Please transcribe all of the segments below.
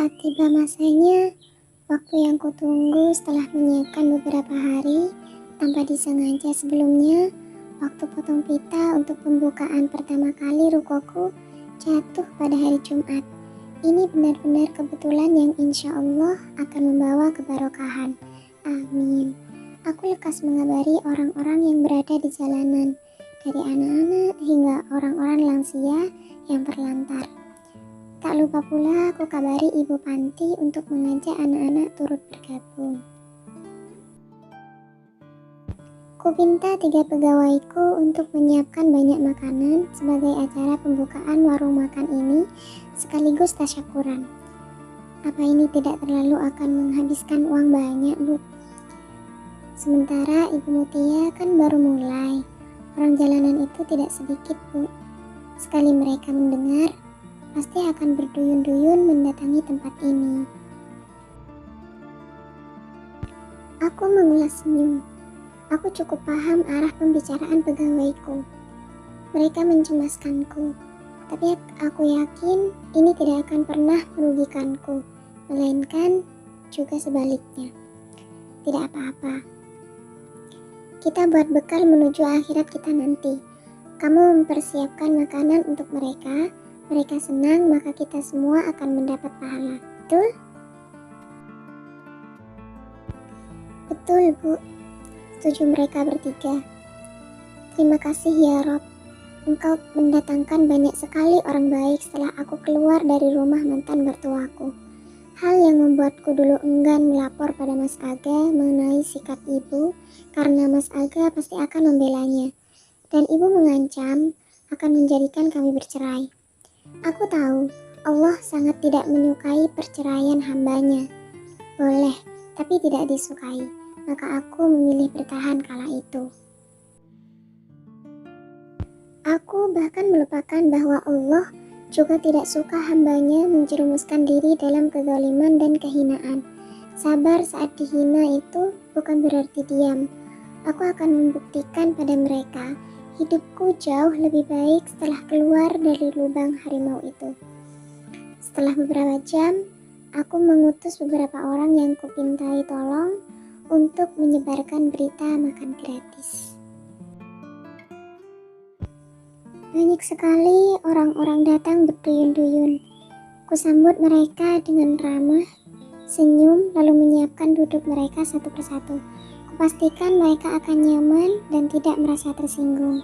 Saat tiba masanya, waktu yang kutunggu setelah menyiapkan beberapa hari, tanpa disengaja sebelumnya, waktu potong pita untuk pembukaan pertama kali rukoku jatuh pada hari Jumat. Ini benar-benar kebetulan yang insya Allah akan membawa keberkahan. Amin. Aku lekas mengabari orang-orang yang berada di jalanan, dari anak-anak hingga orang-orang lansia yang terlantar. Tak lupa pula aku kabari ibu panti untuk mengajak anak-anak turut bergabung. Kupinta 3 pegawaiku untuk menyiapkan banyak makanan sebagai acara pembukaan warung makan ini sekaligus tasyakuran. Apa ini tidak terlalu akan menghabiskan uang banyak, Bu? Sementara Ibu Mutia kan baru mulai. Orang jalanan itu tidak sedikit, Bu. Sekali mereka mendengar, pasti akan berduyun-duyun mendatangi tempat ini. Aku mengulas senyum. Aku cukup paham arah pembicaraan pegawaiku. Mereka mencemaskanku, tapi aku yakin ini tidak akan pernah merugikanku, melainkan juga sebaliknya. Tidak apa-apa. Kita buat bekal menuju akhirat kita nanti. Kamu mempersiapkan makanan untuk mereka. Mereka senang, maka kita semua akan mendapat pahala. Betul? Betul, Bu. Setuju mereka bertiga. Terima kasih ya Rob. Engkau mendatangkan banyak sekali orang baik setelah aku keluar dari rumah mantan mertuaku. Hal yang membuatku dulu enggan melapor pada Mas Aga mengenai sikap ibu, karena Mas Aga pasti akan membelanya. Dan ibu mengancam akan menjadikan kami bercerai. Aku tahu Allah sangat tidak menyukai perceraian hambanya. Boleh, tapi tidak disukai. Maka aku memilih bertahan kala itu. Aku bahkan melupakan bahwa Allah juga tidak suka hambanya menjerumuskan diri dalam kezaliman dan kehinaan. Sabar saat dihina itu bukan berarti diam. Aku akan membuktikan pada mereka hidupku jauh lebih baik setelah keluar dari lubang harimau itu. Setelah beberapa jam, aku mengutus beberapa orang yang kupintai tolong untuk menyebarkan berita makan gratis. Banyak sekali orang-orang datang berduyun-duyun. Kusambut mereka dengan ramah, senyum, lalu menyiapkan duduk mereka satu persatu. Kupastikan mereka akan nyaman dan tidak merasa tersinggung.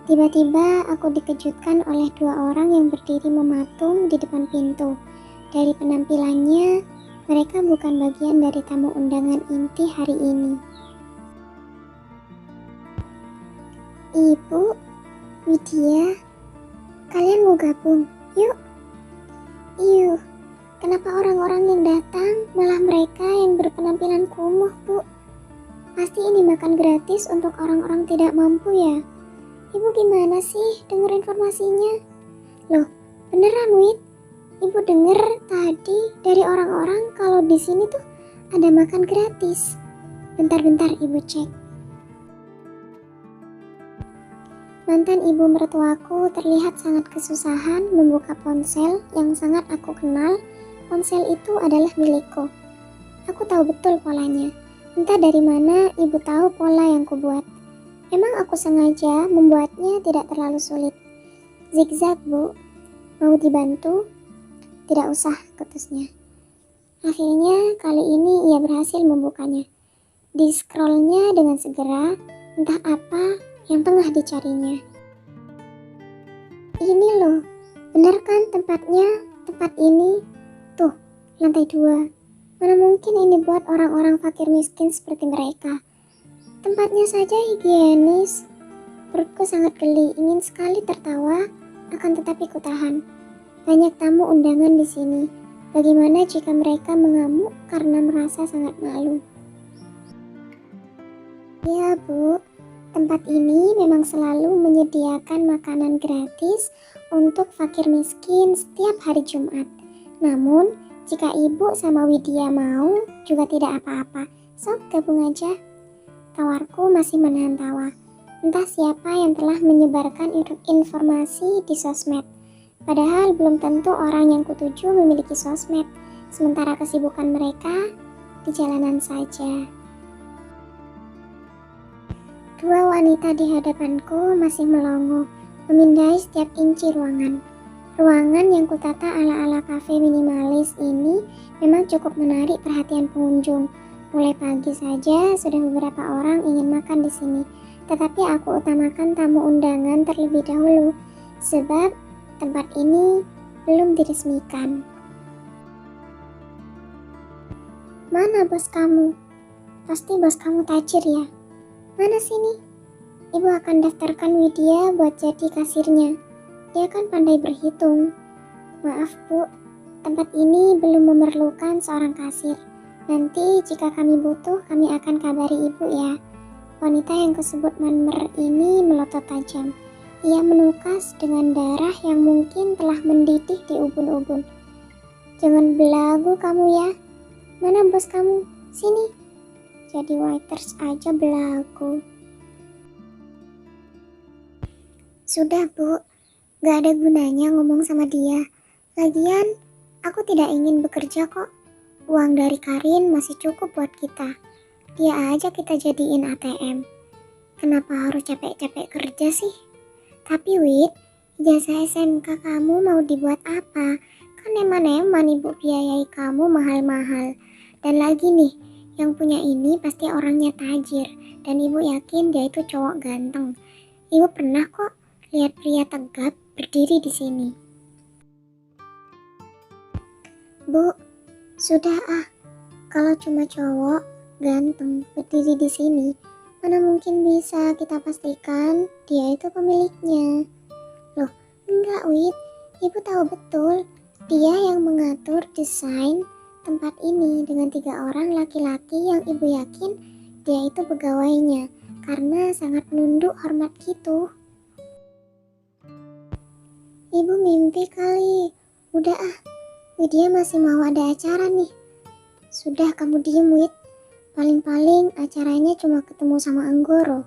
Tiba-tiba aku dikejutkan oleh 2 orang yang berdiri mematung di depan pintu. Dari penampilannya, mereka bukan bagian dari tamu undangan inti hari ini. Ibu, Widya, kalian mau gabung? Yuk. Iyuh, kenapa orang-orang yang datang malah mereka yang berpenampilan kumuh, Bu? Pasti ini makan gratis untuk orang-orang tidak mampu ya? Ibu gimana sih dengar informasinya? Loh, beneran Wid? Ibu dengar tadi dari orang-orang kalau di sini tuh ada makan gratis. Bentar-bentar Ibu cek. Mantan ibu mertuaku terlihat sangat kesusahan membuka ponsel yang sangat aku kenal. Ponsel itu adalah milikku. Aku tahu betul polanya. Entah dari mana ibu tahu pola yang kubuat. Emang aku sengaja membuatnya tidak terlalu sulit. Zigzag, Bu. Mau dibantu? Tidak usah, ketusnya. Akhirnya kali ini ia berhasil membukanya. Di-scrollnya dengan segera, entah apa yang tengah dicarinya. Ini loh, benar kan tempatnya? Tempat ini? Tuh, lantai 2. Mana mungkin ini buat orang-orang fakir miskin seperti mereka. Tempatnya saja higienis. Perutku sangat geli, ingin sekali tertawa, akan tetapi kutahan. Banyak tamu undangan di sini. Bagaimana jika mereka mengamuk karena merasa sangat malu? Ya, Bu. Tempat ini memang selalu menyediakan makanan gratis untuk fakir miskin setiap hari Jumat. Namun, jika Ibu sama Widya mau, juga tidak apa-apa. Sok gabung aja. Tawarku masih menahan tawa. Entah siapa yang telah menyebarkan informasi di sosmed. Padahal belum tentu orang yang kutuju memiliki sosmed. sementara kesibukan mereka di jalanan saja. Dua wanita di hadapanku masih melongo, memindai setiap inci ruangan. Ruangan yang kutata ala-ala kafe minimalis ini memang cukup menarik perhatian pengunjung. Mulai pagi saja sudah beberapa orang ingin makan di sini, tetapi aku utamakan tamu undangan terlebih dahulu, sebab tempat ini belum diresmikan. Mana bos kamu? Pasti bos kamu tajir ya? Mana sini? Ibu akan daftarkan Widya buat jadi kasirnya. Dia kan pandai berhitung. Maaf Bu, tempat ini belum memerlukan seorang kasir. Nanti jika kami butuh, kami akan kabari ibu ya. Wanita yang kusebut Manmer ini melotot tajam. Ia menukas dengan darah yang mungkin telah mendidih di ubun-ubun. Jangan belagu kamu ya. Mana bos kamu? Sini. Jadi waiters aja belagu. Sudah Bu, gak ada gunanya ngomong sama dia. Lagian, aku tidak ingin bekerja kok. Uang dari Karin masih cukup buat kita. Dia aja kita jadiin ATM. Kenapa harus capek-capek kerja sih? Tapi Wid, ijazah SMK kamu mau dibuat apa? Kan eman-eman ibu biayai kamu mahal-mahal. Dan lagi nih, yang punya ini pasti orangnya tajir. Dan ibu yakin dia itu cowok ganteng. Ibu pernah kok lihat pria tegap berdiri di sini. Bu, sudah kalau cuma cowok ganteng berdiri di sini, mana mungkin bisa kita pastikan dia itu pemiliknya. Loh, enggak Wid, ibu tahu betul dia yang mengatur desain tempat ini dengan 3 orang laki-laki yang ibu yakin dia itu pegawainya karena sangat nunduk hormat gitu. Ibu mimpi kali. Udah Widya masih mau ada acara nih. Sudah kamu diem Wid. Paling-paling acaranya cuma ketemu sama Anggoro.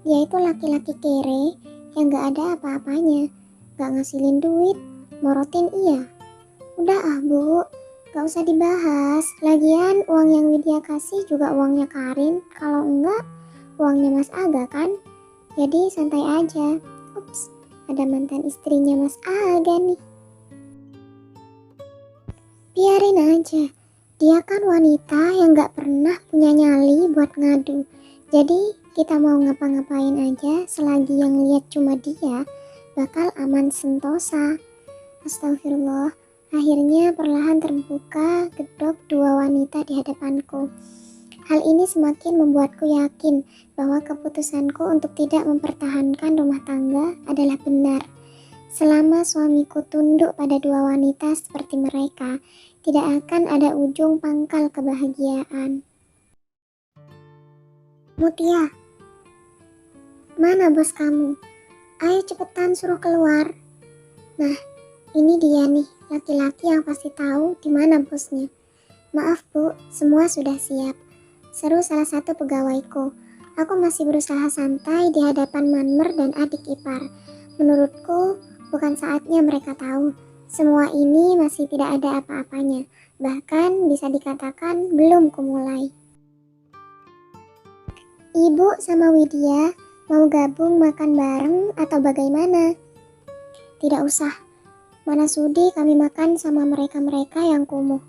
Dia itu laki-laki kere yang gak ada apa-apanya. Gak ngasilin duit, morotin iya. Udah Bu, gak usah dibahas. Lagian uang yang Widya kasih juga uangnya Karin. Kalau enggak, uangnya Mas Aga kan. Jadi santai aja. Ups, ada mantan istrinya Mas Aga nih. Biarin aja, dia kan wanita yang gak pernah punya nyali buat ngadu. Jadi kita mau ngapa-ngapain aja selagi yang lihat cuma dia, bakal aman sentosa. Astagfirullah, akhirnya perlahan terbuka gedok 2 wanita di hadapanku. Hal ini semakin membuatku yakin bahwa keputusanku untuk tidak mempertahankan rumah tangga adalah benar. Selama suamiku tunduk pada 2 wanita seperti mereka, tidak akan ada ujung pangkal kebahagiaan. Mutia, mana bos kamu? Ayo cepetan suruh keluar. Nah, ini dia nih, laki-laki yang pasti tahu di mana bosnya. Maaf Bu, semua sudah siap. Seru salah satu pegawaiku. Aku masih berusaha santai di hadapan Manmer dan adik ipar. Menurutku, bukan saatnya mereka tahu. Semua ini masih tidak ada apa-apanya. Bahkan bisa dikatakan belum kumulai. Ibu sama Widya mau gabung makan bareng atau bagaimana? Tidak usah. Mana sudi kami makan sama mereka-mereka yang kumuh.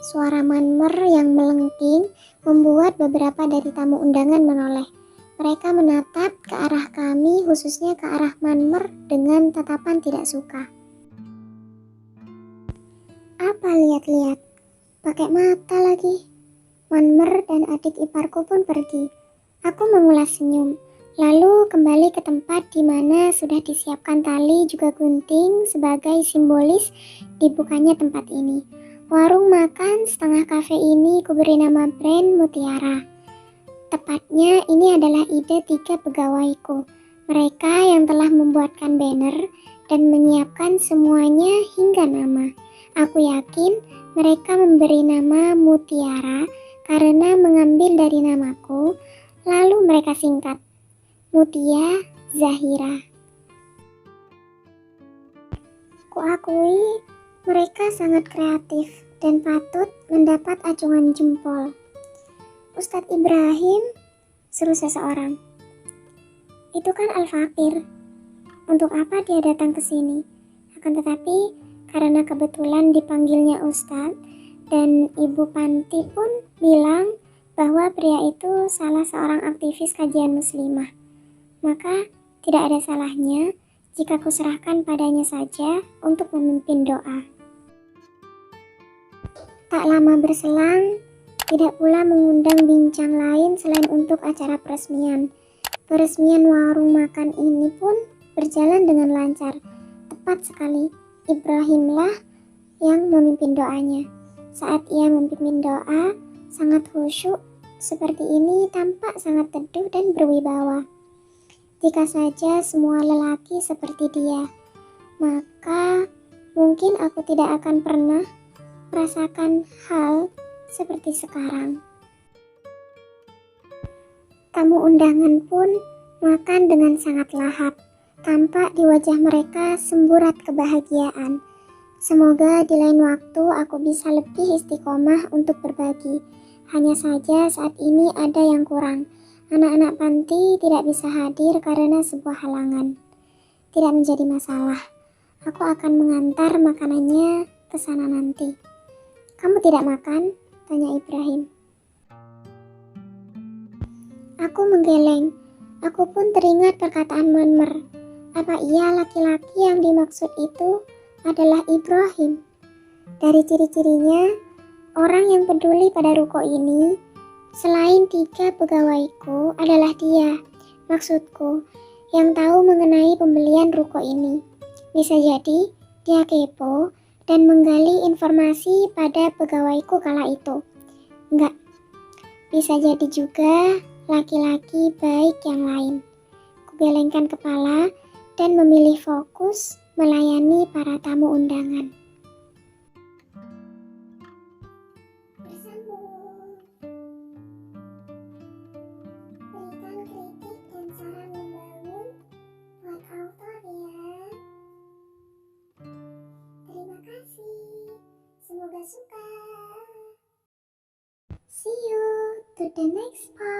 Suara Manmer yang melengking membuat beberapa dari tamu undangan menoleh. Mereka menatap ke arah kami, khususnya ke arah Manmer dengan tatapan tidak suka. Apa lihat-lihat? Pakai mata lagi. Manmer dan adik iparku pun pergi. Aku mengulas senyum, lalu kembali ke tempat di mana sudah disiapkan tali juga gunting sebagai simbolis dibukanya tempat ini. Warung makan setengah kafe ini kuberi nama brand Mutiara. Tepatnya ini adalah ide 3 pegawaiku. Mereka yang telah membuatkan banner dan menyiapkan semuanya hingga nama. Aku yakin mereka memberi nama Mutiara karena mengambil dari namaku, lalu mereka singkat. Mutia Zahira. Kuakui mereka sangat kreatif. dan patut mendapat acungan jempol. Ustadz Ibrahim, seru seseorang. Itu kan Al-Fakir. Untuk apa dia datang ke sini? Akan tetapi, karena kebetulan dipanggilnya Ustadz, dan Ibu Panti pun bilang bahwa pria itu salah seorang aktivis kajian muslimah, maka tidak ada salahnya jika kuserahkan padanya saja untuk memimpin doa. Tak lama berselang, tidak pula mengundang bincang lain selain untuk acara peresmian. Peresmian warung makan ini pun berjalan dengan lancar. Tepat sekali, Ibrahimlah yang memimpin doanya. Saat ia memimpin doa, sangat khusyuk seperti ini tampak sangat teduh dan berwibawa. Jika saja semua lelaki seperti dia, maka mungkin aku tidak akan pernah merasakan hal seperti sekarang. Tamu undangan pun makan dengan sangat lahap. Tampak di wajah mereka semburat kebahagiaan. Semoga di lain waktu aku bisa lebih istiqomah untuk berbagi. Hanya saja saat ini ada yang kurang. Anak-anak panti tidak bisa hadir karena sebuah halangan. Tidak menjadi masalah. Aku akan mengantar makanannya ke sana nanti. Kamu tidak makan? Tanya Ibrahim. Aku menggeleng. Aku pun teringat perkataan Manmer. Apa iya laki-laki yang dimaksud itu adalah Ibrahim? Dari ciri-cirinya, orang yang peduli pada ruko ini, selain 3 pegawaiku adalah dia, maksudku, yang tahu mengenai pembelian ruko ini. Bisa jadi dia kepo dan menggali informasi pada pegawaiku kala itu. Enggak, bisa jadi juga laki-laki baik yang lain. Kugelengkan kepala dan memilih fokus melayani para tamu undangan. Bersambung. Berikan kritik dan saran membangun buat author ya. Terima kasih. Semoga suka. See you to the next part.